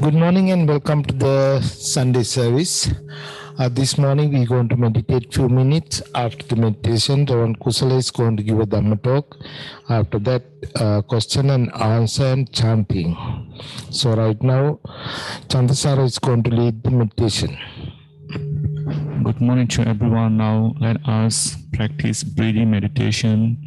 Good morning and welcome to the Sunday service. This morning we're going to meditate few minutes. After the meditation, Reverend Kusala is going to give a Dhamma talk. After that, question and answer and chanting. So right now, Chandasara is going to lead the meditation. Good morning to everyone. Now let us practice breathing meditation.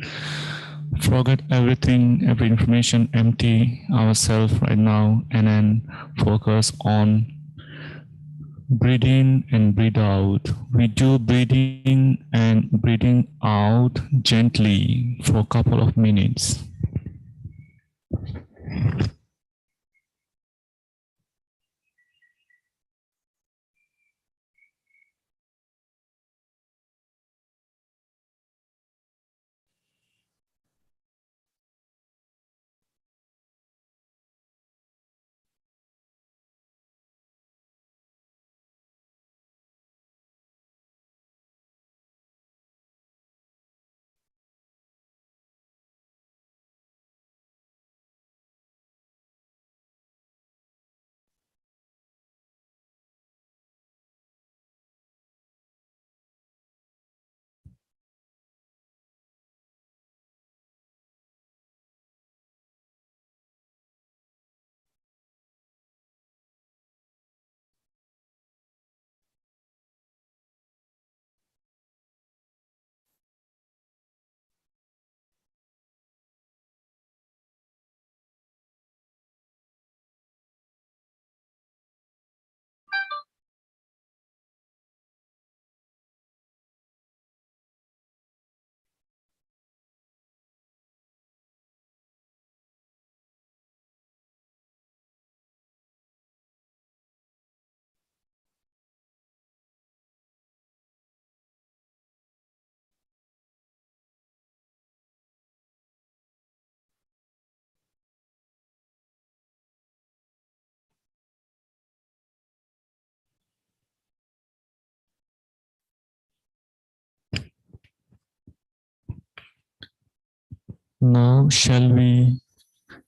Forget everything, every information, empty ourselves right now, and then focus on breathe in and breathe out. We do breathing and breathing out gently for a couple of minutes. Now shall we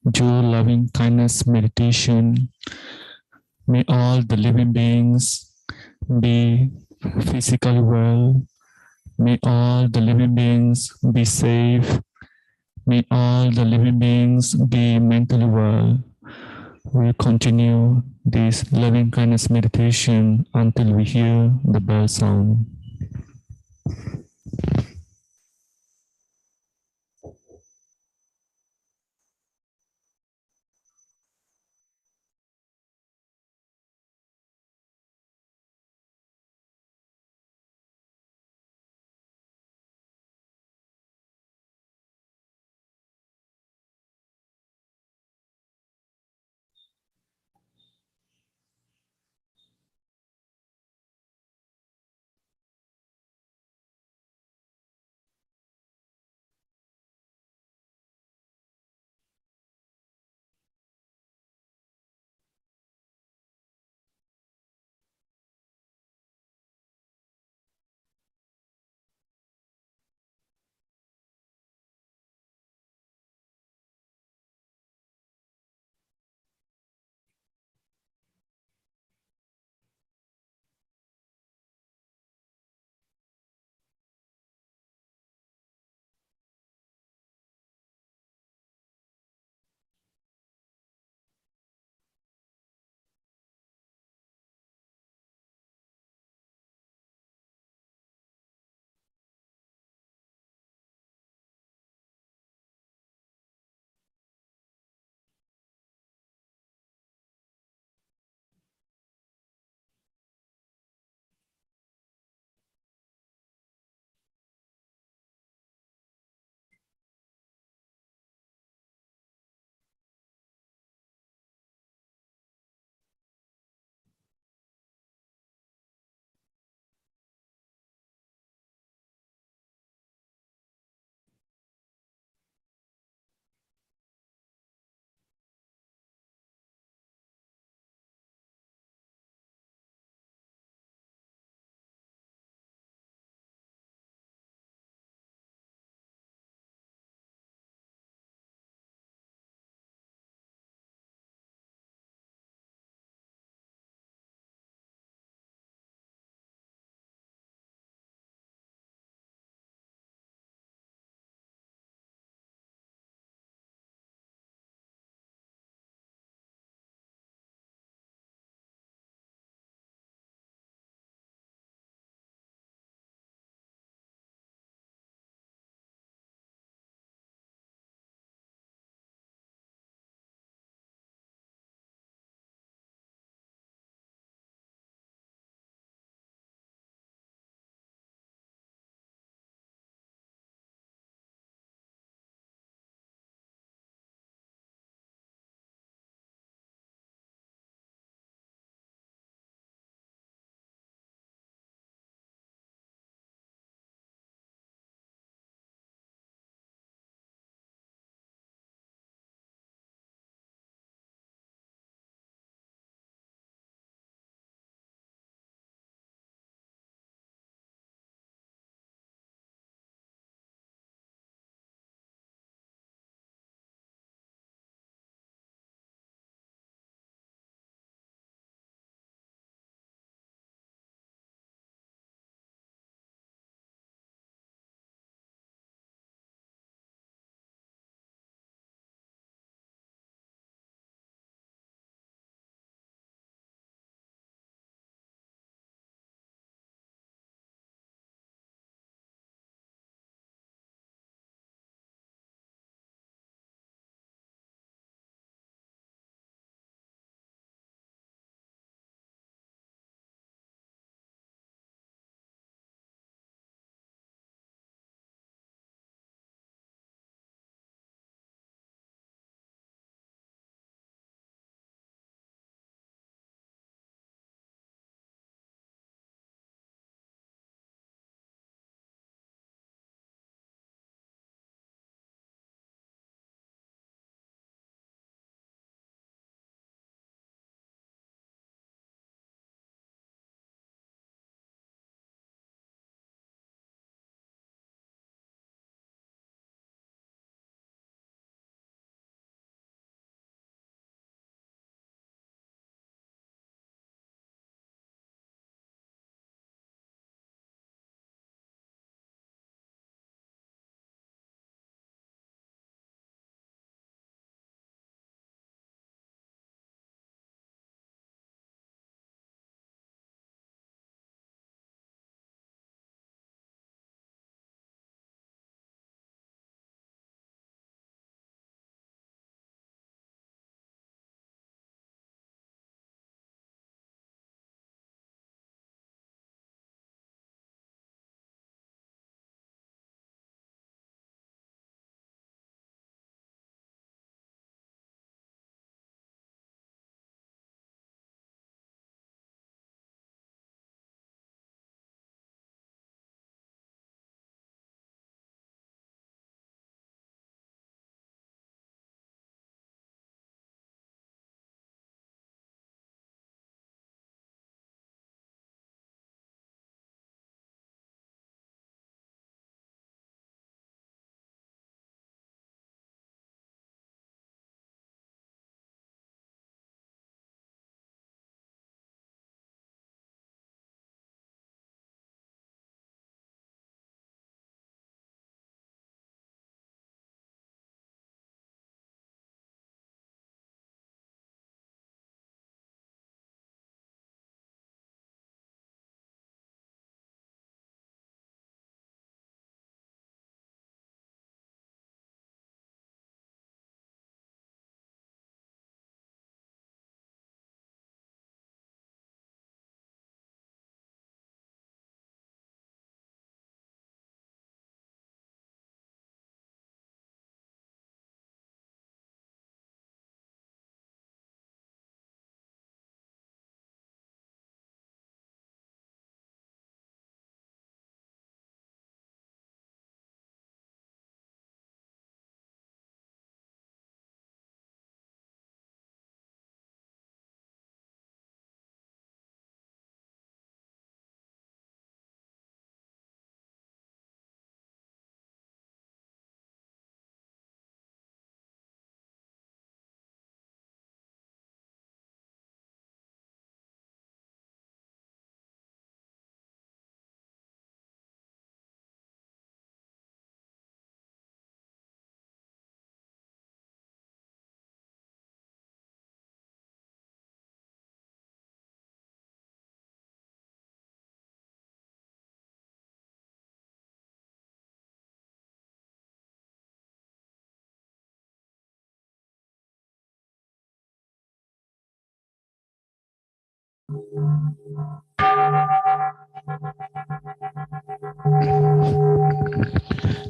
do loving kindness meditation? May all the living beings be physically well. May all the living beings be safe. May all the living beings be mentally well. We'll continue this loving kindness meditation until we hear the bell sound.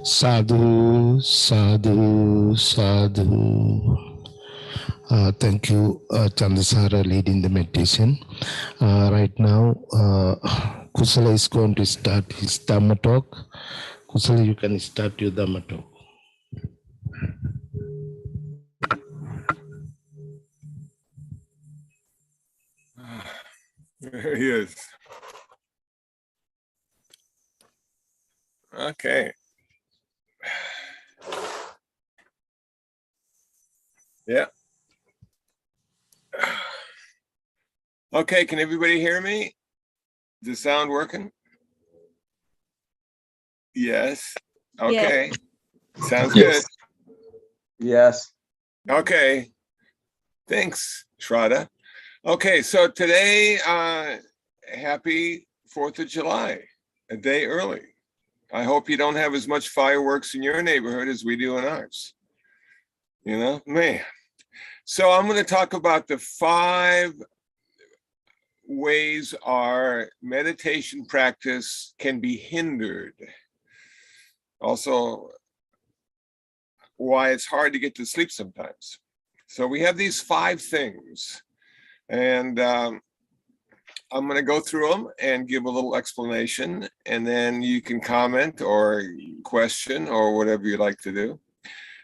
Sadhu, sadhu, sadhu. Thank you, Chandasara, leading the meditation. Right now, Kusala is going to start his Dhamma talk. Kusala, you can start your Dhamma talk. Yes. Okay. Yeah. Okay, can everybody hear me? Is the sound working? Yes. Okay. Yes. Sounds good. Yes. Okay. Thanks, Shraddha. Okay, so today, happy 4th of July, a day early. I hope you don't have as much fireworks in your neighborhood as we do in ours. You know, man. So I'm going to talk about the 5 ways our meditation practice can be hindered. Also, why it's hard to get to sleep sometimes. So we have these 5 things, and I'm going to go through them and give a little explanation, and then you can comment or question or whatever you like to do.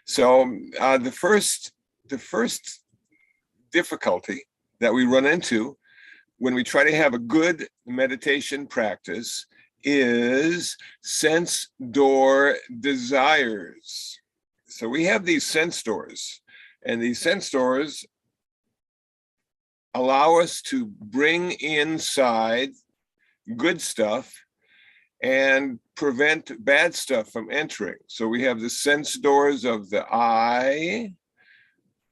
So the first difficulty that we run into when we try to have a good meditation practice is sense door desires. So we have these sense doors, and these sense doors allow us to bring inside good stuff and prevent bad stuff from entering. So we have the sense doors of the eye,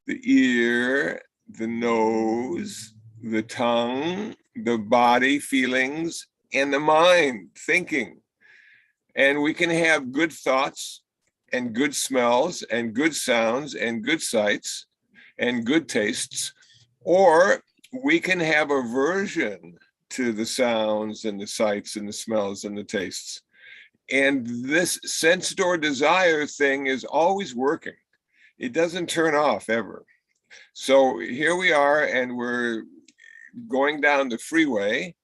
the ear, the nose, the tongue, the body, feelings, and the mind, thinking. And we can have good thoughts and good smells and good sounds and good sights and good tastes, or we can have aversion to the sounds and the sights and the smells and the tastes. And this sense door desire thing is always working. It doesn't turn off ever. So here we are, and we're going down the freeway,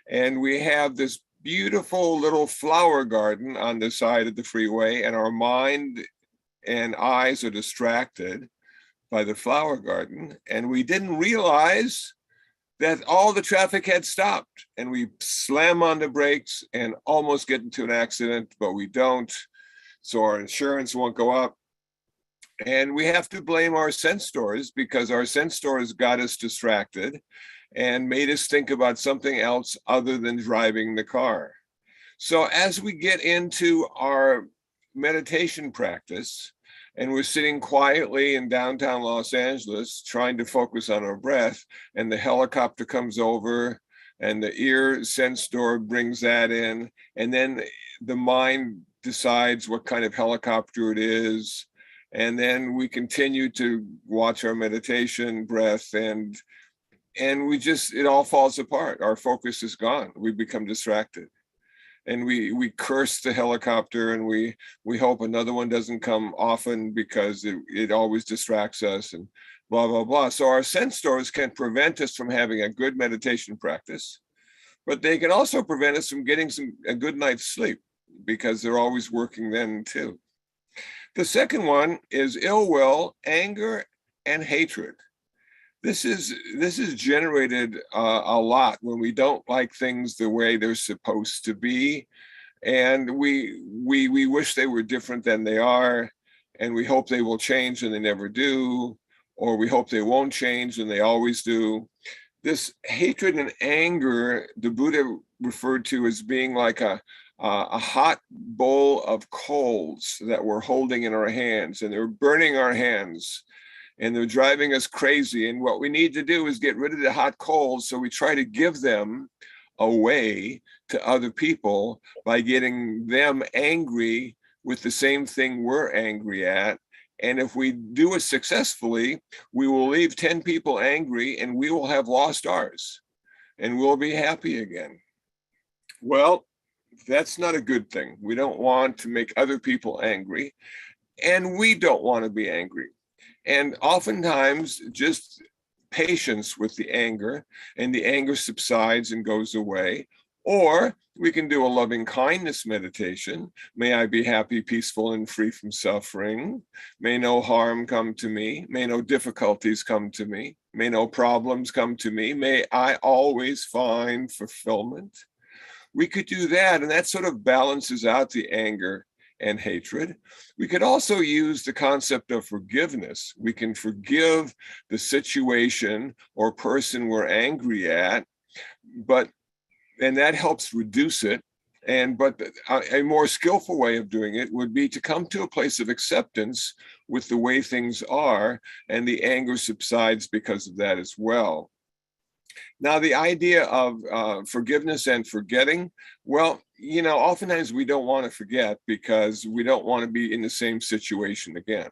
and we have this beautiful little flower garden on the side of the freeway, and our mind and eyes are distracted by the flower garden, and we didn't realize that all the traffic had stopped, and we slam on the brakes and almost get into an accident, but we don't, so our insurance won't go up. And we have to blame our sense doors, because our sense doors got us distracted and made us think about something else other than driving the car. So as we get into our meditation practice, and we're sitting quietly in downtown Los Angeles trying to focus on our breath, and the helicopter comes over, and the ear sense door brings that in, and then the mind decides what kind of helicopter it is, and then we continue to watch our meditation breath, and we just, it all falls apart. Our focus is gone. We become distracted, and we curse the helicopter, and we hope another one doesn't come often because it always distracts us, and blah, blah, blah. So our sense doors can prevent us from having a good meditation practice, but they can also prevent us from getting a good night's sleep, because they're always working then too. The second one is ill will, anger, and hatred. This is generated a lot when we don't like things the way they're supposed to be, and we wish they were different than they are, and we hope they will change and they never do, or we hope they won't change and they always do. This hatred and anger, the Buddha referred to as being like a hot bowl of coals that we're holding in our hands, and they're burning our hands, and they're driving us crazy. And what we need to do is get rid of the hot coals, so we try to give them away to other people by getting them angry with the same thing we're angry at. And if we do it successfully, we will leave 10 people angry, and we will have lost ours, and we'll be happy again. Well, That's not a good thing. We don't want to make other people angry, and we don't want to be angry. And oftentimes, just patience with the anger, and the anger subsides and goes away. Or we can do a loving kindness meditation. May I be happy, peaceful, and free from suffering. May no harm come to me. May no difficulties come to me. May no problems come to me. May I always find fulfillment. We could do that, and that sort of balances out the anger and hatred. We could also use the concept of forgiveness. We can forgive the situation or person we're angry at, and that helps reduce it. But a more skillful way of doing it would be to come to a place of acceptance with the way things are, and the anger subsides because of that as well. Now, the idea of forgiveness and forgetting, well, oftentimes we don't want to forget because we don't want to be in the same situation again.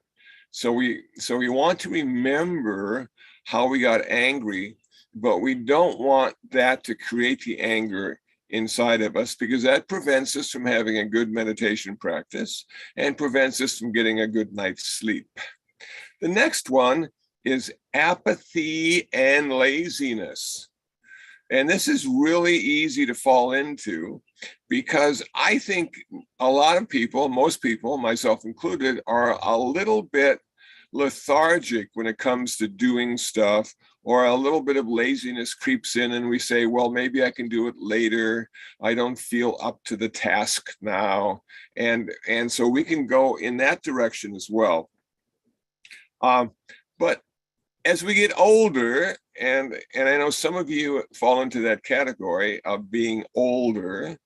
So we want to remember how we got angry, but we don't want that to create the anger inside of us, because that prevents us from having a good meditation practice and prevents us from getting a good night's sleep. The next one is apathy and laziness. And this is really easy to fall into, because I think a lot of people, most people, myself included, are a little bit lethargic when it comes to doing stuff, or a little bit of laziness creeps in and we say, well, maybe I can do it later. I don't feel up to the task now. And so we can go in that direction as well. But as we get older, and I know some of you fall into that category of being older,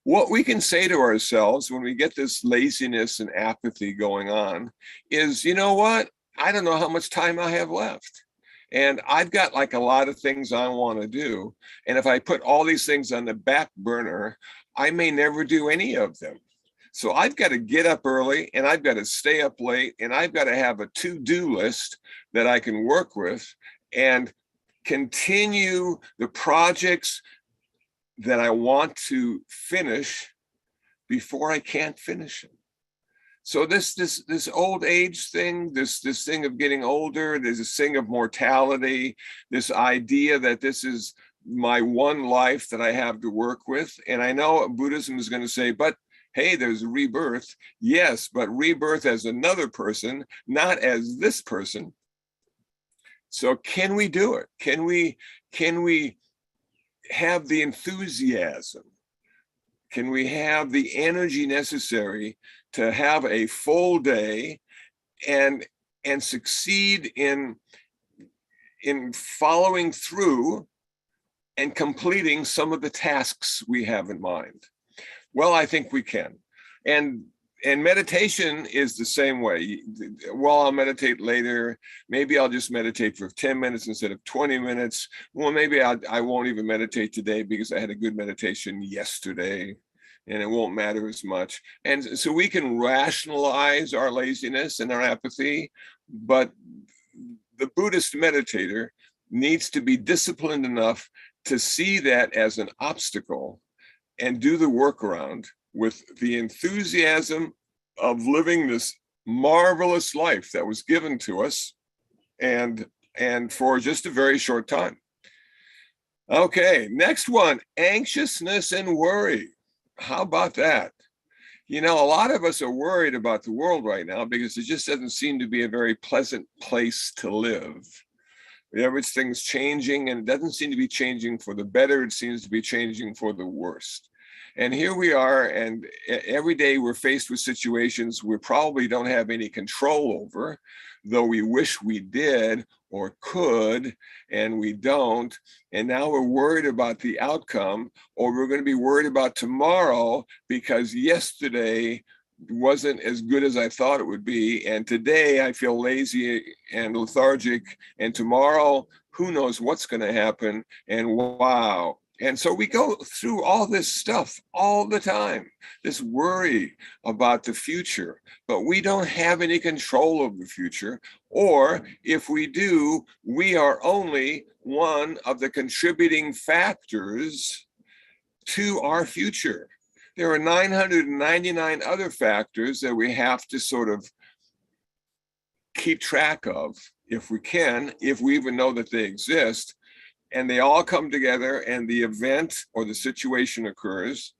what we can say to ourselves when we get this laziness and apathy going on is, you know what? I don't know how much time I have left. And I've got like a lot of things I want to do. And if I put all these things on the back burner, I may never do any of them. So I've got to get up early, and I've got to stay up late, and I've got to have a to-do list that I can work with and continue the projects that I want to finish before I can't finish them. So this old age thing, this thing of getting older, there's this thing of mortality, this idea that this is my one life that I have to work with. And I know Buddhism is going to say, but hey, there's rebirth. Yes, but rebirth as another person, not as this person. So can we do it? Can we have the enthusiasm? Can we have the energy necessary to have a full day and succeed in following through and completing some of the tasks we have in mind? Well, I think we can. And meditation is the same way. Well, I'll meditate later. Maybe I'll just meditate for 10 minutes instead of 20 minutes. Well, maybe I won't even meditate today because I had a good meditation yesterday, and it won't matter as much. And so we can rationalize our laziness and our apathy, but the Buddhist meditator needs to be disciplined enough to see that as an obstacle and do the workaround with the enthusiasm of living this marvelous life that was given to us, and for just a very short time. Okay, next one, anxiousness and worry. How about that? A lot of us are worried about the world right now because it just doesn't seem to be a very pleasant place to live. Everything's changing, and it doesn't seem to be changing for the better. It seems to be changing for the worst. And here we are, and every day we're faced with situations we probably don't have any control over, though we wish we did or could, and we don't. And now we're worried about the outcome, or we're going to be worried about tomorrow because yesterday wasn't as good as I thought it would be. And today I feel lazy and lethargic, and tomorrow, who knows what's going to happen, and wow. And so we go through all this stuff all the time, this worry about the future, but we don't have any control of the future. Or if we do, we are only one of the contributing factors to our future. There are 999 other factors that we have to sort of keep track of, if we can, if we even know that they exist. And they all come together, and the event or the situation occurs,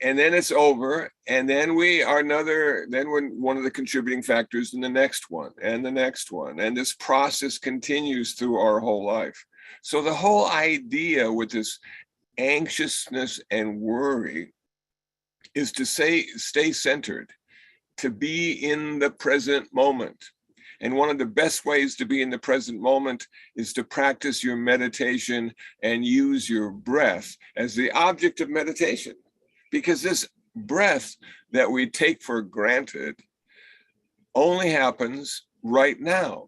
and then it's over, and then we're one of the contributing factors in the next one, and the next one, and this process continues through our whole life. So the whole idea with this anxiousness and worry is to stay centered, to be in the present moment. And one of the best ways to be in the present moment is to practice your meditation and use your breath as the object of meditation. Because this breath that we take for granted only happens right now.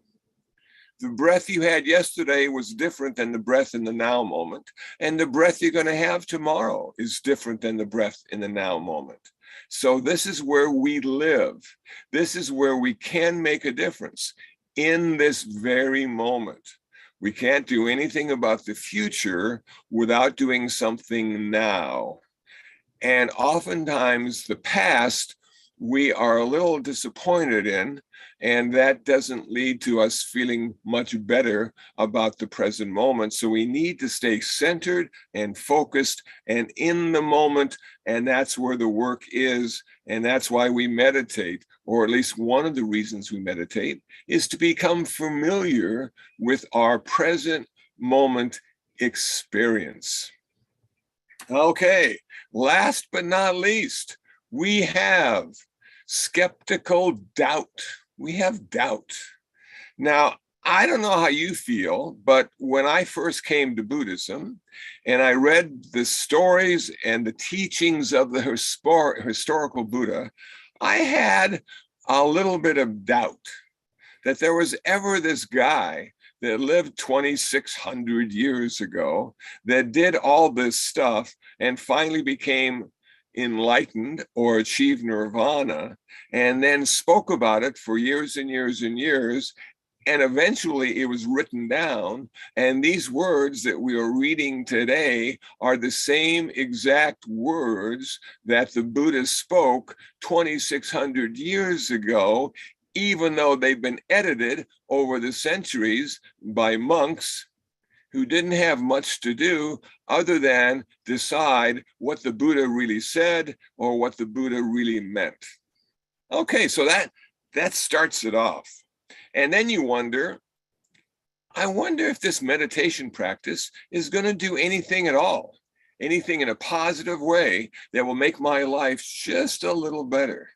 The breath you had yesterday was different than the breath in the now moment. And the breath you're going to have tomorrow is different than the breath in the now moment. So this is where we live. This is where we can make a difference, in this very moment. We can't do anything about the future without doing something now. And oftentimes the past we are a little disappointed in, and that doesn't lead to us feeling much better about the present moment. So we need to stay centered and focused and in the moment, and that's where the work is, and that's why we meditate, or at least one of the reasons we meditate is to become familiar with our present moment experience. Okay, last but not least, we have skeptical doubt. We have doubt. Now, I don't know how you feel, but when I first came to Buddhism and I read the stories and the teachings of the historical Buddha, I had a little bit of doubt that there was ever this guy that lived 2,600 years ago that did all this stuff and finally became enlightened or achieved nirvana, and then spoke about it for years and years and years. And eventually it was written down. And these words that we are reading today are the same exact words that the Buddha spoke 2,600 years ago, even though they've been edited over the centuries by monks who didn't have much to do other than decide what the Buddha really said or what the Buddha really meant. Okay, so that starts it off. And then you wonder, I wonder if this meditation practice is going to do anything at all, anything in a positive way that will make my life just a little better,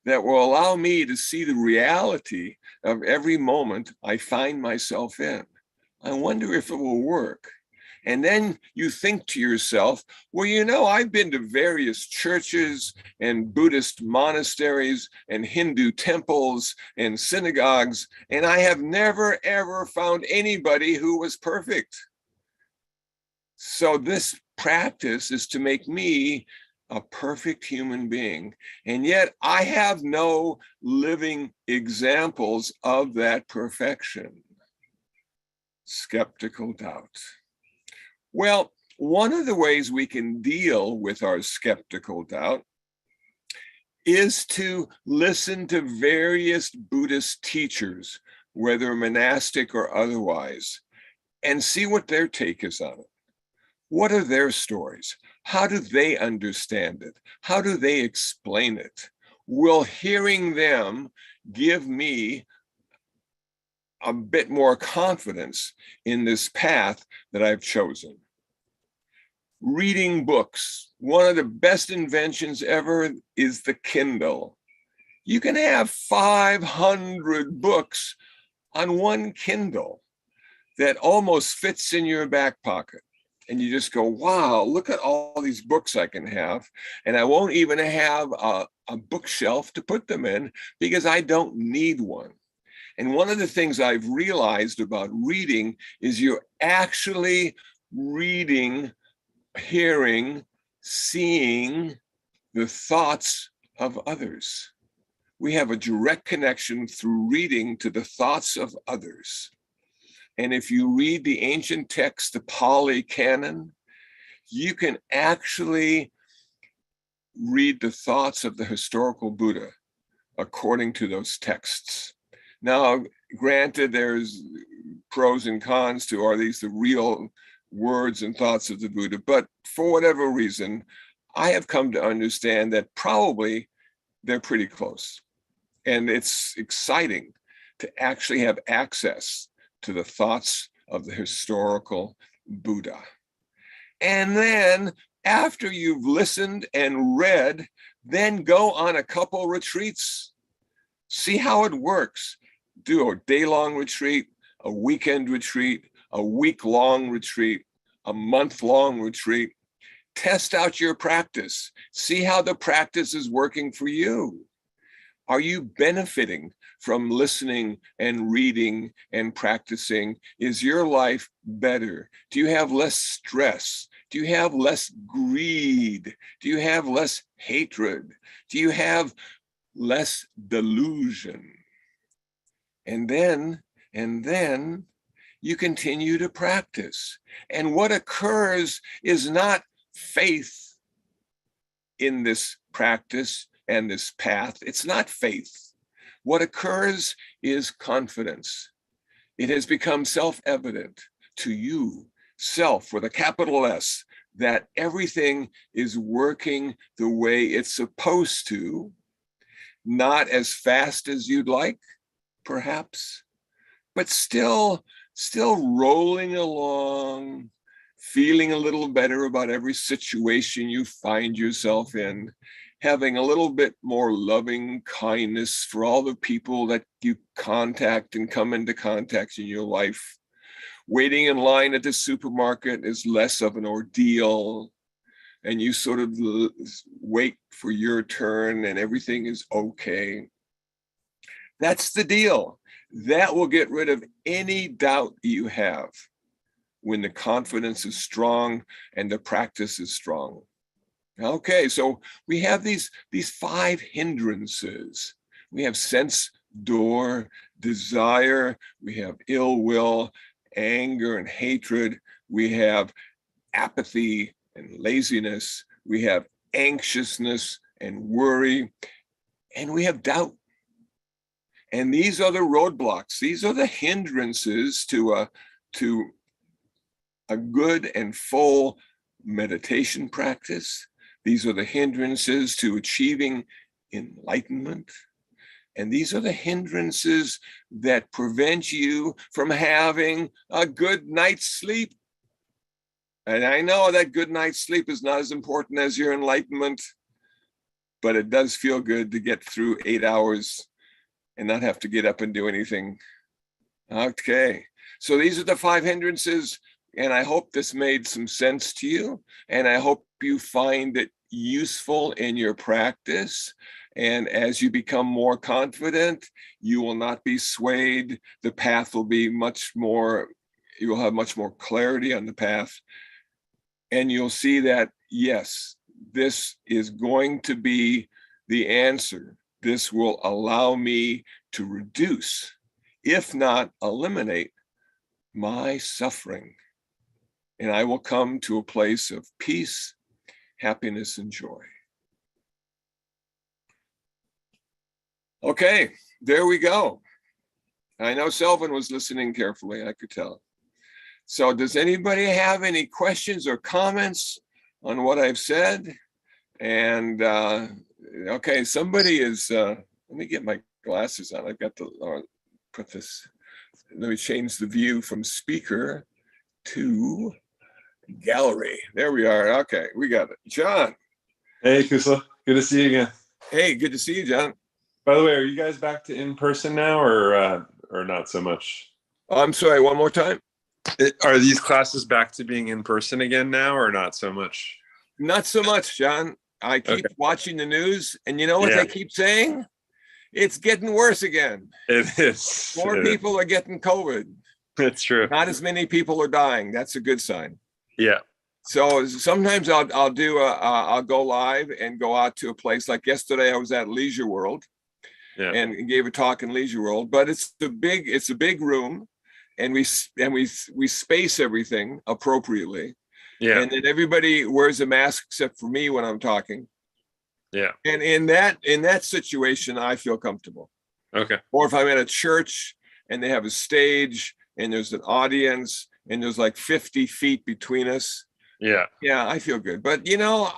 that will allow me to see the reality of every moment I find myself in. I wonder if it will work. And then you think to yourself, well, you know, I've been to various churches and Buddhist monasteries and Hindu temples and synagogues, and I have never, ever found anybody who was perfect. So this practice is to make me a perfect human being. And yet I have no living examples of that perfection. Skeptical doubt. Well, one of the ways we can deal with our skeptical doubt is to listen to various Buddhist teachers, whether monastic or otherwise, and see what their take is on it. What are their stories? How do they understand it? How do they explain it? Will hearing them give me a bit more confidence in this path that I've chosen? Reading books. One of the best inventions ever is the Kindle. You can have 500 books on one Kindle that almost fits in your back pocket. And you just go, wow, look at all these books I can have. And I won't even have a bookshelf to put them in because I don't need one. And one of the things I've realized about reading is you're actually reading, hearing, seeing the thoughts of others. We have a direct connection through reading to the thoughts of others. And if you read the ancient text, the Pali Canon, you can actually read the thoughts of the historical Buddha according to those texts. Now, granted, there's pros and cons to, are these the real words and thoughts of the Buddha? But for whatever reason, I have come to understand that probably they're pretty close. And it's exciting to actually have access to the thoughts of the historical Buddha. And then after you've listened and read, then go on a couple retreats. See how it works. Do a day-long retreat, a weekend retreat, a week-long retreat, a month-long retreat. Test out your practice. See how the practice is working for you. Are you benefiting from listening and reading and practicing? Is your life better? Do you have less stress? Do you have less greed? Do you have less hatred? Do you have less delusion? And then you continue to practice. And what occurs is not faith in this practice and this path. It's not faith. What occurs is confidence. It has become self-evident to you, self with a capital S, that everything is working the way it's supposed to, not as fast as you'd like, perhaps, but still rolling along, feeling a little better about every situation you find yourself in, having a little bit more loving kindness for all the people that you contact and come into contact in your life. Waiting in line at the supermarket is less of an ordeal, and you sort of wait for your turn and everything is okay. That's the deal. That will get rid of any doubt you have when the confidence is strong and the practice is strong. Okay, so we have these 5 hindrances. We have sense door, desire, we have ill will, anger and hatred, we have apathy and laziness, we have anxiousness and worry, and we have doubt. And these are the roadblocks. These are the hindrances to a good and full meditation practice. These are the hindrances to achieving enlightenment. And these are the hindrances that prevent you from having a good night's sleep. And I know that good night's sleep is not as important as your enlightenment, but it does feel good to get through 8 hours and not have to get up and do anything. Okay, so these are the 5 hindrances, and I hope this made some sense to you, and I hope you find it useful in your practice. And as you become more confident, you will not be swayed. The path will be much more, you will have much more clarity on the path. And you'll see that, yes, this is going to be the answer. This will allow me to reduce, if not eliminate, my suffering. And I will come to a place of peace, happiness, and joy. Okay, there we go. I know Selvin was listening carefully, I could tell. So does anybody have any questions or comments on what I've said? And okay, somebody is, let me get my glasses on. I've got to put this, let me change the view from speaker to gallery. There we are. Okay, we got it. John. Hey, Kusala. Good to see you again. Hey, good to see you, John. By the way, are you guys back to in person now, or not so much? Oh, I'm sorry. One more time. Are these classes back to being in person again now, or not so much? Not so much, John. I keep watching the news, and you know what they keep saying? It's getting worse again. It is. More people are getting COVID. It's true. Not as many people are dying. That's a good sign. Yeah. So sometimes I'll go live and go out to a place. Like yesterday, I was at Leisure World, and gave a talk in Leisure World. But it's a big room, and we space everything appropriately. Yeah. And then everybody wears a mask except for me when I'm talking. Yeah. And in that situation, I feel comfortable. Okay. Or if I'm at a church and they have a stage and there's an audience and there's like 50 feet between us. Yeah. Yeah, I feel good. But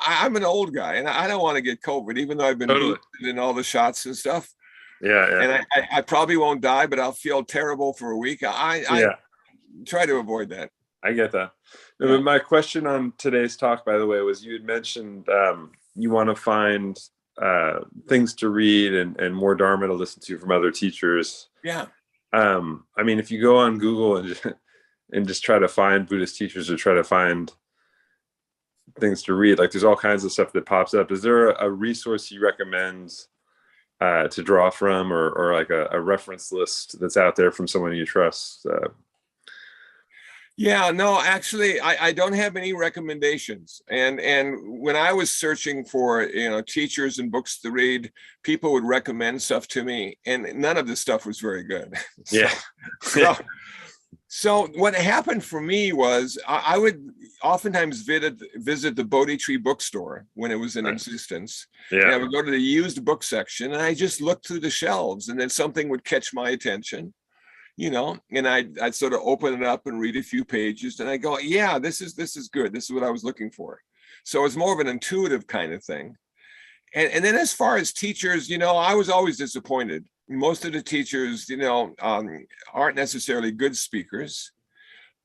I'm an old guy and I don't want to get COVID, even though I've been boosted in all the shots and stuff. Yeah. And I probably won't die, but I'll feel terrible for a week. I try to avoid that. I get that. No, but my question on today's talk, by the way, was you had mentioned you want to find things to read and more Dharma to listen to from other teachers. Yeah. I mean, if you go on Google and just try to find Buddhist teachers or try to find things to read, like there's all kinds of stuff that pops up. Is there a resource you recommend to draw from, or like a reference list that's out there from someone you trust? Yeah, no, actually, I don't have any recommendations. And when I was searching for, teachers and books to read, people would recommend stuff to me, and none of the stuff was very good. So what happened for me was I would oftentimes visit the Bodhi Tree bookstore when it was in existence. Yeah. And I would go to the used book section and I just looked through the shelves, and then something would catch my attention. And I'd sort of open it up and read a few pages, and I go, yeah, this is good. This is what I was looking for. So it's more of an intuitive kind of thing. And then as far as teachers, I was always disappointed. Most of the teachers, aren't necessarily good speakers.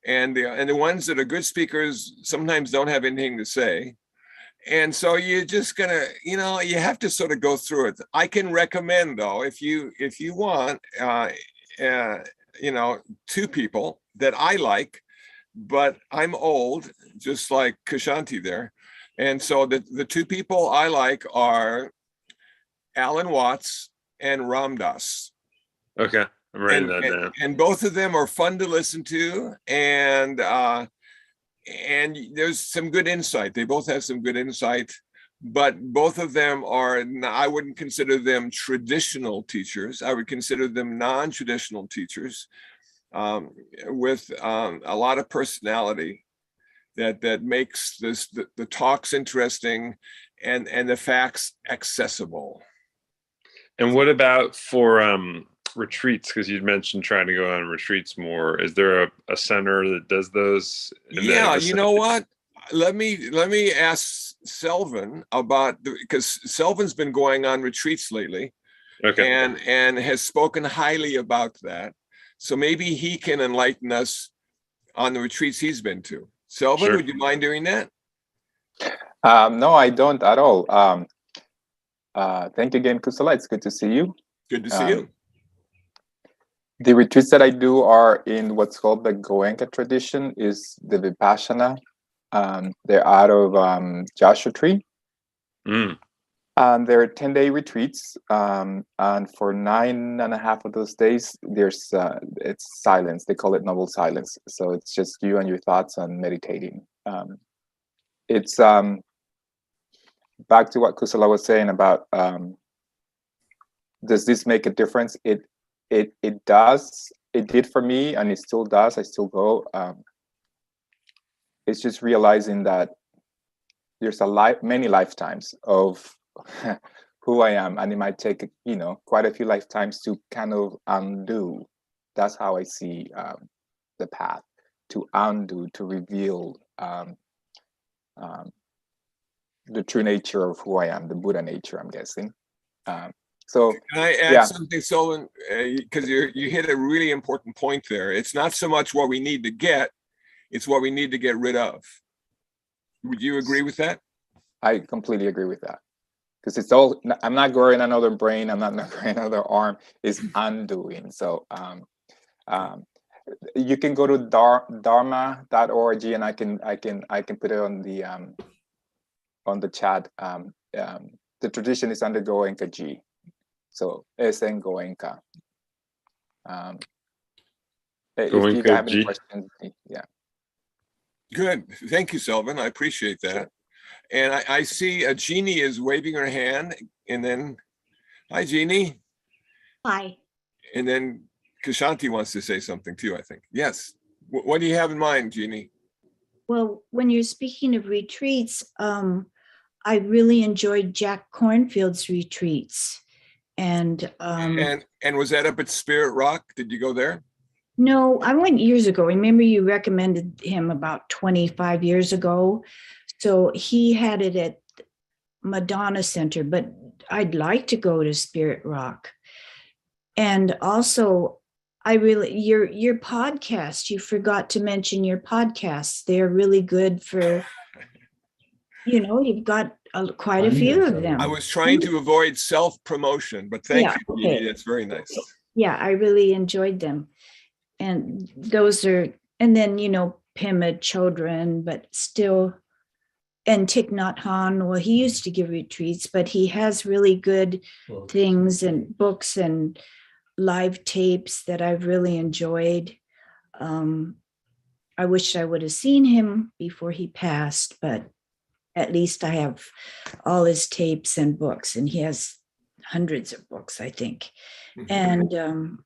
And the ones that are good speakers sometimes don't have anything to say. And so you're just gonna, you have to sort of go through it. I can recommend, though, if you want, two people that I like, but I'm old, just like Kshanti there. And so the two people I like are Alan Watts and Ram Dass. Okay, I'm writing that down. And both of them are fun to listen to, and there's some good insight. They both have some good insight, but both of them I wouldn't consider them traditional teachers. I would consider them non-traditional teachers with a lot of personality that makes the talks interesting and the facts accessible. And what about for retreats? Because you'd mentioned trying to go on retreats more. Is there a center that does those? Yeah, you know what? Let me ask Selvin about because Selvin's been going on retreats lately, and has spoken highly about that. So maybe he can enlighten us on the retreats he's been to. Selvin, would you mind doing that? No, I don't at all. Thank you again, Kusala. It's good to see you. Good to see you. The retreats that I do are in what's called the Goenka tradition, is the Vipassana. They're out of Joshua Tree. And they're 10-day retreats. And for 9.5 of those days, it's silence. They call it noble silence. So it's just you and your thoughts and meditating. It's back to what Kusala was saying about does this make a difference? It does. It did for me, and it still does. I still go. It's just realizing that there's many lifetimes of who I am, and it might take quite a few lifetimes to kind of undo. That's how I see the path, to undo, to reveal the true nature of who I am, the Buddha nature, I'm guessing. So can I add something, Solon? Because you hit a really important point there. It's not so much what we need to get, it's what we need to get rid of. Would you agree with that? I completely agree with that. Because it's all, I'm not growing another brain, I'm not growing another arm, it's undoing. So you can go to dharma.org, and I can put it on the chat. The tradition is under Goenka G. So SN Goenka. If you have any questions, yeah. Good. Thank you, Selvin. I appreciate that. Sure. And I see Jeannie is waving her hand, and then, hi, Jeannie. Hi. And then Kshanti wants to say something too, I think. Yes. What do you have in mind, Jeannie? Well, when you're speaking of retreats, I really enjoyed Jack Cornfield's retreats. And was that up at Spirit Rock? Did you go there? no, I went years ago. Remember, you recommended him about 25 years ago. So he had it at Madonna Center, but I'd like to go to Spirit Rock. And also, I really, your podcast, you forgot to mention your podcasts. They're really good for, you've got quite a few of them. I was trying to avoid self-promotion, but thank you, okay. Jeannie. That's very nice. Yeah, I really enjoyed them. And those are, and then, Pema Chodron, but still, and Thich Nhat Hanh, well, he used to give retreats, but he has really good things and books and live tapes that I've really enjoyed. I wish I would have seen him before he passed, but at least I have all his tapes and books, and he has hundreds of books, I think. Mm-hmm. And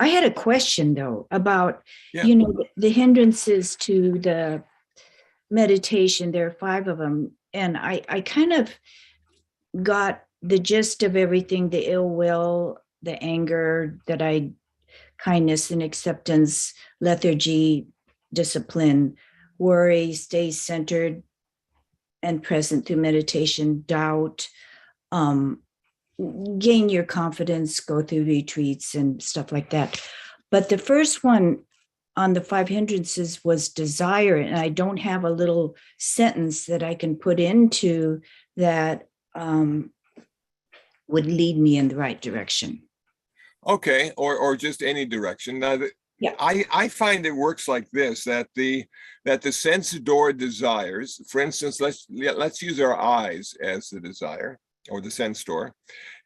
I had a question, though, about, the hindrances to the meditation. There are 5 of them. And I kind of got the gist of everything: the ill will, the anger, kindness and acceptance, lethargy, discipline, worry, stay centered and present through meditation, doubt, gain your confidence, go through retreats and stuff like that. But the first one on the 5 hindrances was desire. And I don't have a little sentence that I can put into that would lead me in the right direction. Okay, or just any direction. Now, I find it works like this: that the sense door desires. For instance, let's use our eyes as the desire or the sense door,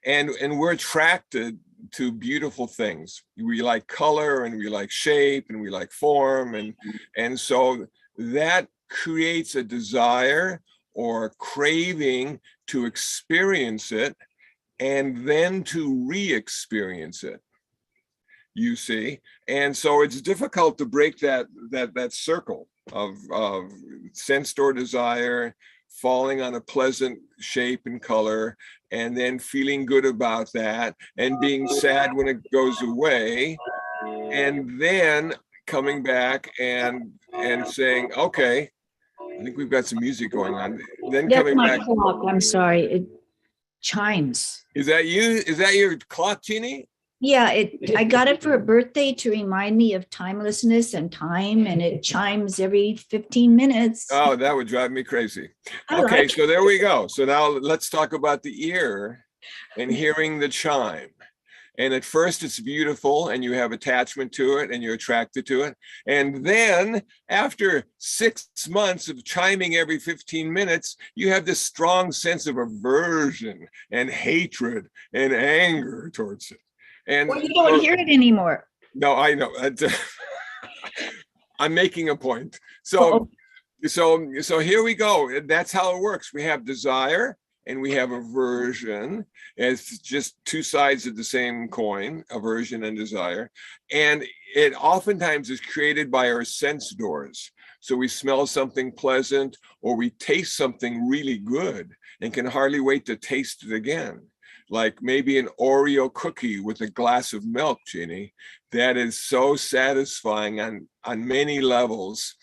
and we're attracted to beautiful things. We like color, and we like shape, and we like form, and so that creates a desire or craving to experience it, and then to re-experience it, you see. And so it's difficult to break that circle of sense door desire, falling on a pleasant shape and color, and then feeling good about that, and being sad when it goes away, and then coming back and saying, okay, I think we've got some music going on. Then That's coming my back. clock. I'm sorry. It chimes. Is that you? Is that your clock, Jeannie? Yeah, I got it for a birthday to remind me of timelessness and time, and it chimes every 15 minutes. Oh, that would drive me crazy. Okay, so there we go. So now let's talk about the ear and hearing the chime. And at first it's beautiful, and you have attachment to it, and you're attracted to it. And then after 6 months of chiming every 15 minutes, you have this strong sense of aversion and hatred and anger towards it. And well, you don't hear it anymore. No, I know. I'm making a point. So here we go. That's how it works. We have desire and we have aversion. It's just 2 sides of the same coin, aversion and desire. And it oftentimes is created by our sense doors. So we smell something pleasant, or we taste something really good and can hardly wait to taste it again. Like maybe an Oreo cookie with a glass of milk, Jeannie, that is so satisfying on many levels.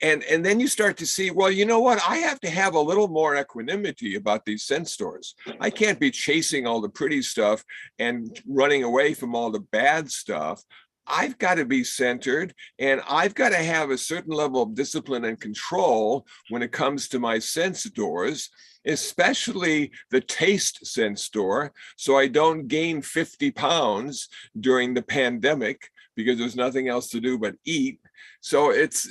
And then you start to see, well, you know what? I have to have a little more equanimity about these sense doors. I can't be chasing all the pretty stuff and running away from all the bad stuff. I've got to be centered, and I've got to have a certain level of discipline and control when it comes to my sense doors, especially the taste sense door, so I don't gain 50 pounds during the pandemic because there's nothing else to do but eat. So it's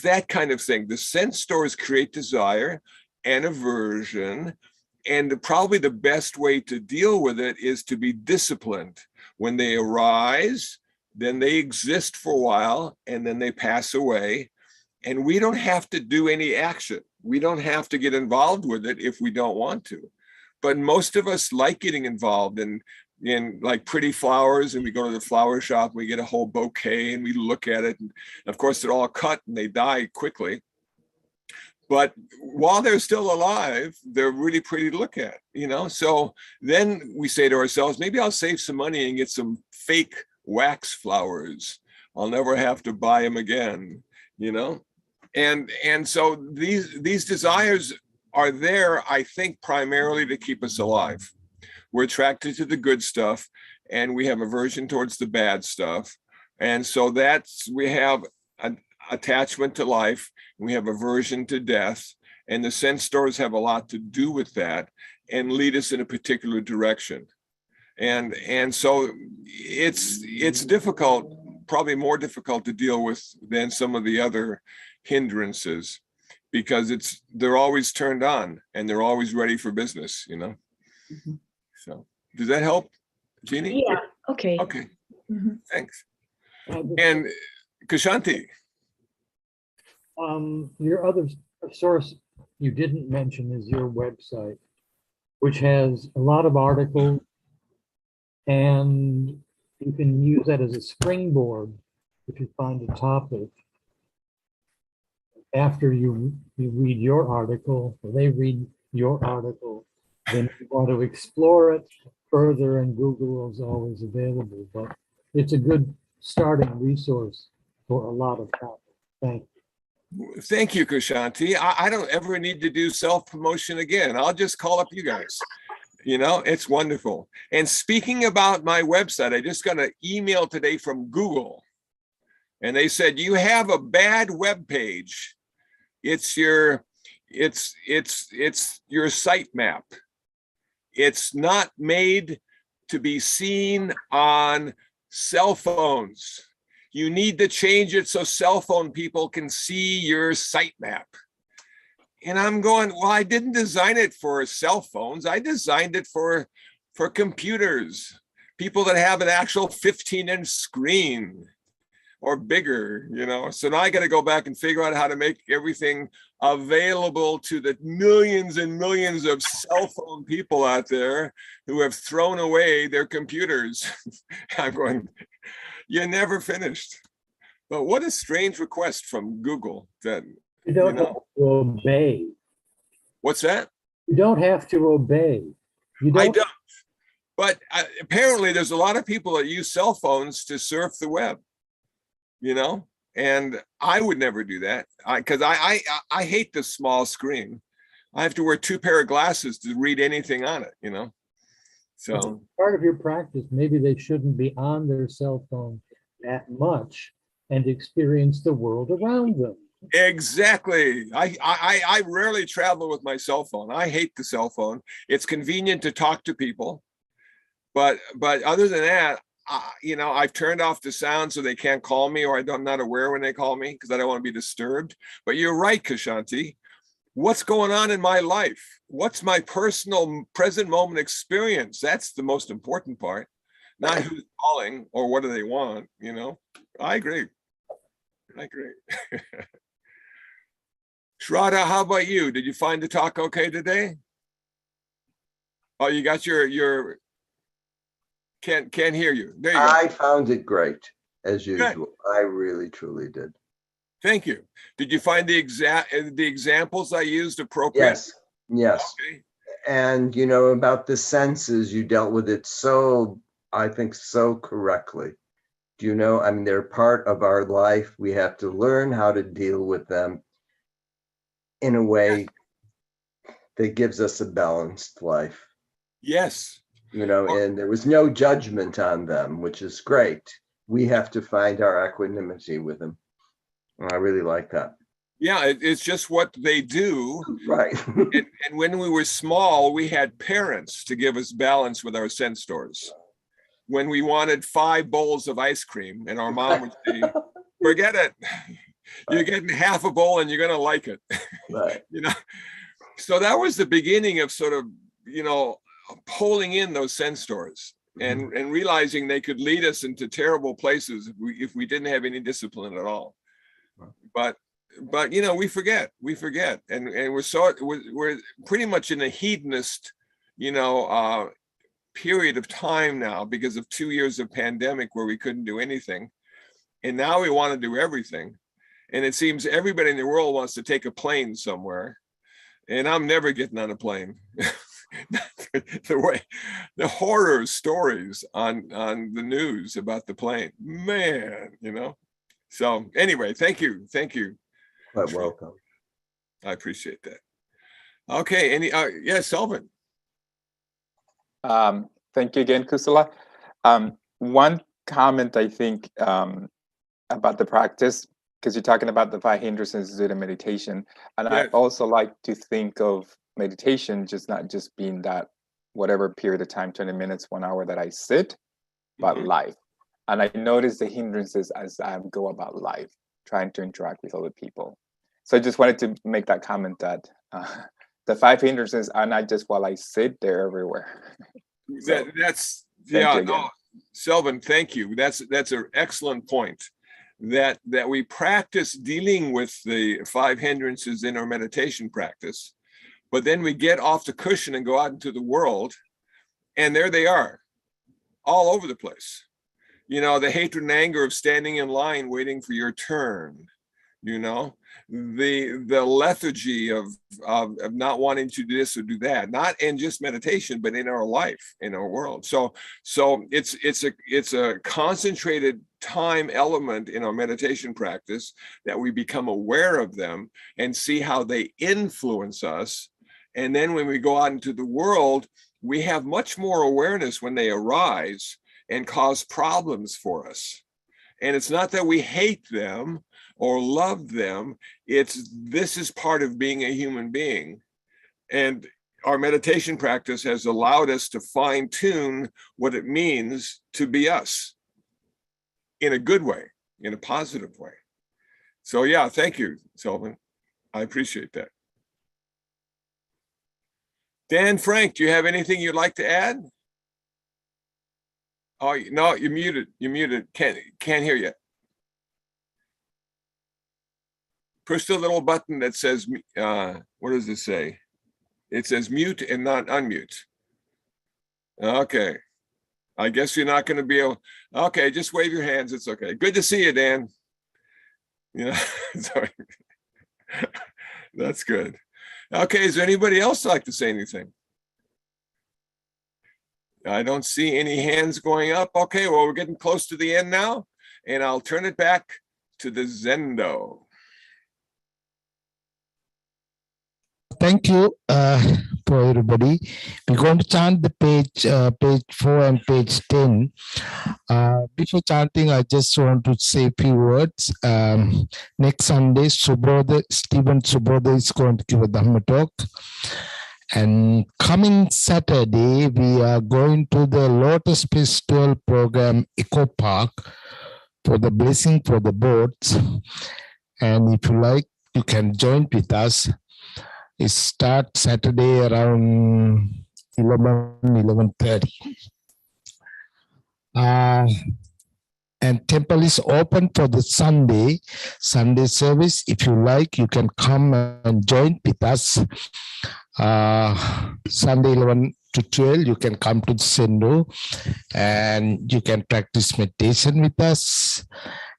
that kind of thing. The sense doors create desire and aversion, and probably the best way to deal with it is to be disciplined. When they arise, then they exist for a while, and then they pass away. And we don't have to do any action. We don't have to get involved with it if we don't want to. But most of us like getting involved in like pretty flowers, and we go to the flower shop, and we get a whole bouquet, and we look at it. And of course, they're all cut and they die quickly. But while they're still alive, they're really pretty to look at, you know? So then we say to ourselves, maybe I'll save some money and get some fake wax flowers. I'll never have to buy them again, you know? And so these desires are there, I think, primarily to keep us alive. We're attracted to the good stuff and we have aversion towards the bad stuff. And so we have an attachment to life, we have aversion to death, and the sense doors have a lot to do with that and lead us in a particular direction. And so it's difficult, probably more difficult to deal with than some of the other hindrances, because they're always turned on and they're always ready for business, you know? Mhm. So does that help, Jeannie? Yeah, okay. Okay, Mhm. thanks. And Kshanti. Your other source you didn't mention is your website, which has a lot of articles, and you can use that as a springboard if you find a topic. After you read your article, or they read your article, then you want to explore it further, and Google is always available. But it's a good starting resource for a lot of topics. Thank you. Thank you, Kshanti. I don't ever need to do self-promotion again. I'll just call up you guys. You know, it's wonderful. And speaking about my website, I just got an email today from Google. And they said, you have a bad web page. It's your sitemap. It's not made to be seen on cell phones. You need to change it so cell phone people can see your sitemap. And I'm going, well, I didn't design it for cell phones. I designed it for computers, people that have an actual 15-inch screen or bigger, you know? So now I got to go back and figure out how to make everything available to the millions and millions of cell phone people out there who have thrown away their computers. I'm going, you're never finished. But what a strange request from Google that, You don't have to obey. What's that? You don't have to obey. I don't. But apparently there's a lot of people that use cell phones to surf the web, you know? And I would never do that because I hate the small screen. I have to wear 2 pairs of glasses to read anything on it, you know? So part of your practice, maybe they shouldn't be on their cell phone that much and experience the world around them. Exactly. I rarely travel with my cell phone. I hate the cell phone. It's convenient to talk to people, but other than that, you know, I've turned off the sound so they can't call me, or I'm not aware when they call me because I don't want to be disturbed. But you're right, Kshanti. What's going on in my life? What's my personal present moment experience? That's the most important part, not who's calling or what do they want, you know? I agree. Shraddha, how about you? Did you find the talk okay today? Oh, you got your can't hear you. There you go. I found it great, as usual. Good. I really, truly did. Thank you. Did you find the examples I used appropriate? Yes, yes. Okay. And, you know, about the senses, you dealt with it so, I think, so correctly. Do you know, I mean, they're part of our life. We have to learn how to deal with them in a way that gives us a balanced life. Yes. You know, and there was no judgment on them, which is great. We have to find our equanimity with them. And I really like that. Yeah, it's just what they do. Right. And when we were small, we had parents to give us balance with our sense doors. When we wanted 5 bowls of ice cream, and our mom would say, forget it. You're getting half a bowl and you're going to like it. Right. You know, so that was the beginning of sort of, you know, pulling in those sense doors and realizing they could lead us into terrible places if we didn't have any discipline at all. But you know, we forget, and we're pretty much in a hedonist, you know, period of time now because of 2 years of pandemic where we couldn't do anything, and now we want to do everything. And it seems everybody in the world wants to take a plane somewhere. And I'm never getting on a plane. The horror stories on the news about the plane, man, So anyway, thank you. Quite welcome. I appreciate that. Okay, yes, Selvin. Thank you again, Kusala. One comment I think about the practice, because you're talking about the 5 hindrances to the meditation, and Yes. I also like to think of meditation just not just being that whatever period of time, 20 minutes, 1 hour that I sit, but life. And I notice the hindrances as I go about life, trying to interact with other people. So I just wanted to make that comment that the 5 hindrances are not just while I sit, they're everywhere. So, that's Selvin, thank you. That's an excellent point. That we practice dealing with the 5 hindrances in our meditation practice, but then we get off the cushion and go out into the world, and there they are, all over the place. The hatred and anger of standing in line waiting for your turn. The lethargy of not wanting to do this or do that, not in just meditation, but in our life, in our world. So it's a concentrated time element in our meditation practice that we become aware of them and see how they influence us. And then when we go out into the world, we have much more awareness when they arise and cause problems for us. And it's not that we hate them or love them. This is part of being a human being. And our meditation practice has allowed us to fine tune what it means to be us in a good way, in a positive way. So yeah, thank you, Selvin. I appreciate that. Dan Frank, do you have anything you'd like to add? Oh, no, you're muted. Can't hear you. Push the little button that says, what does it say? It says mute and not unmute. Okay. I guess you're not going to be able, okay, just wave your hands. It's okay. Good to see you, Dan. Sorry. That's good. Okay, is there anybody else like to say anything? I don't see any hands going up. Okay, well, we're getting close to the end now, and I'll turn it back to the Zendo. Thank you for everybody. We're going to chant the page 4 and page 10. Before chanting, I just want to say a few words. Next Sunday, Stephen Subodha is going to give a Dhamma talk. And coming Saturday, we are going to the Lotus Festival program, Eco Park, for the blessing for the boats. And if you like, you can join with us. It starts Saturday around 11:30. And temple is open for the Sunday service. If you like, you can come and join with us. Sunday 11 to 12, you can come to the Sendo and you can practice meditation with us,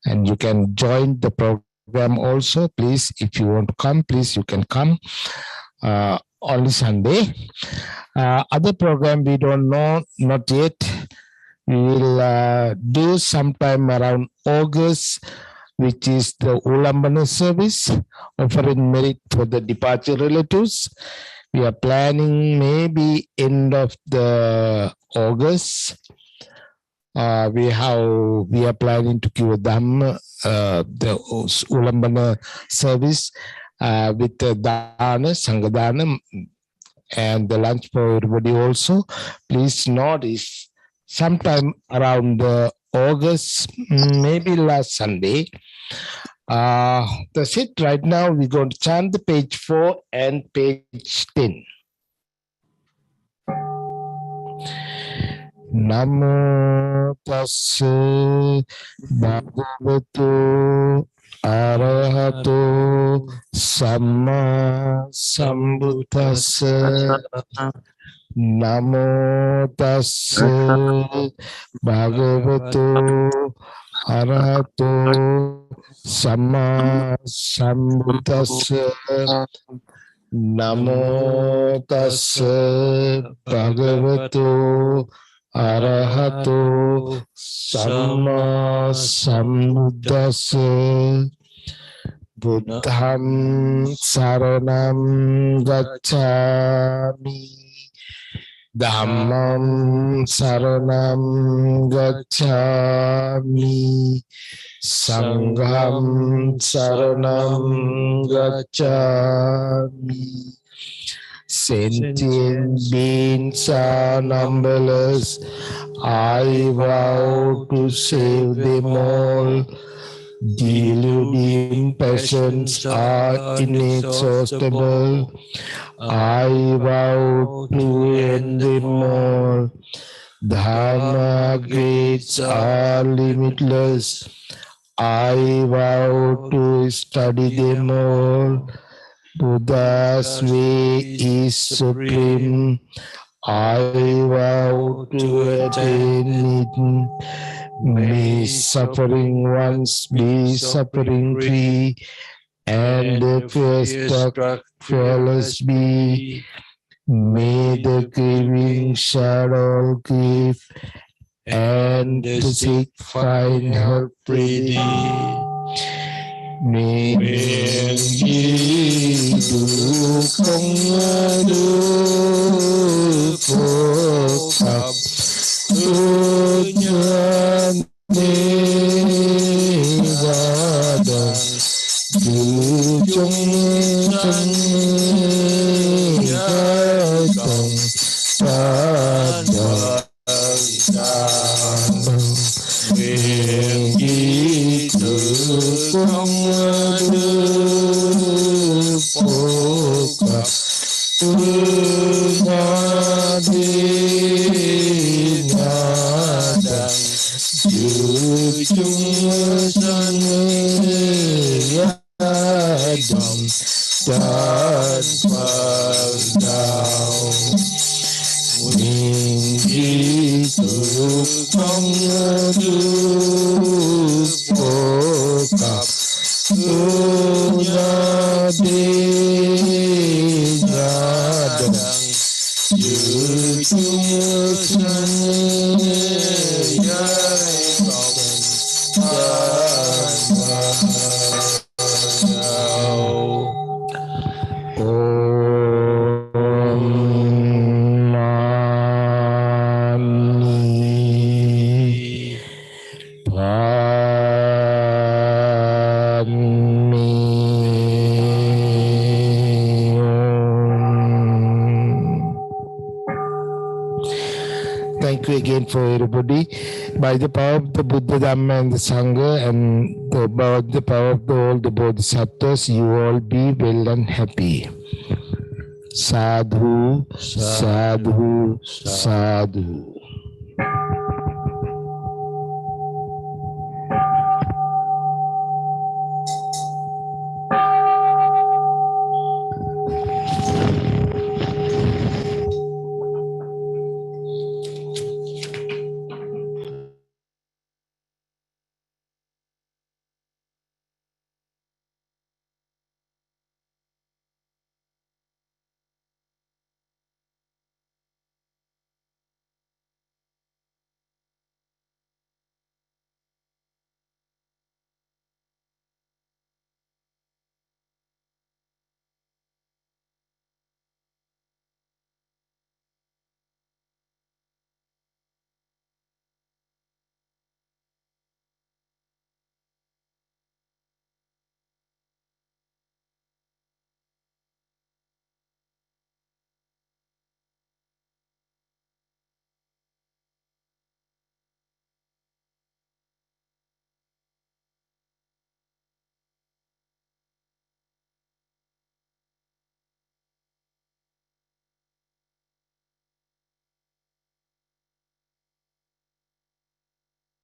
and you can join the program also. Please, if you want to come, please, you can come. Only Sunday. Other program we don't know, not yet. We will do sometime around August, which is the Ulambana service, offering merit for the departure relatives. We are planning maybe end of the August. We are planning to give a Dhamma, the Ulambana service with the Dana, Sangadana, and the lunch for everybody also. Please notice sometime around August, maybe last Sunday. That's it. Right now, we're going to chant the page 4 and page 10. Namo tassa bhagavato arahato samma sambuddhassa. Namo tassa bhagavato Arahato Sama Sambuddhassa. Namo tassa bhagavato arahato samma sambuddhassa. Buddham saranam gacchami. Dhammam saranam gacchami. Sangham saranam gacchami. Sentient beings are numberless. I vow to save them all. Deluding passions are inexhaustible. I vow to end them all. Dhamma grades are limitless. I vow to study them all. Buddha's way is supreme. I vow to attain it. May suffering ones be suffering free, and the fear-struck fearless be. May the grieving share all grief, and the sick find help freely. Mengi dukung adukap tujuan negara dujung gatong pada mengi dukung adukap tujuan negara dujung gatong dan pandau mengi dukung adukap tujuan negara Thank you again for everybody. By the power of the Buddha, Dhamma, and the Sangha, and by the power of all the Bodhisattvas, you all be well and happy. Sadhu, sadhu, sadhu.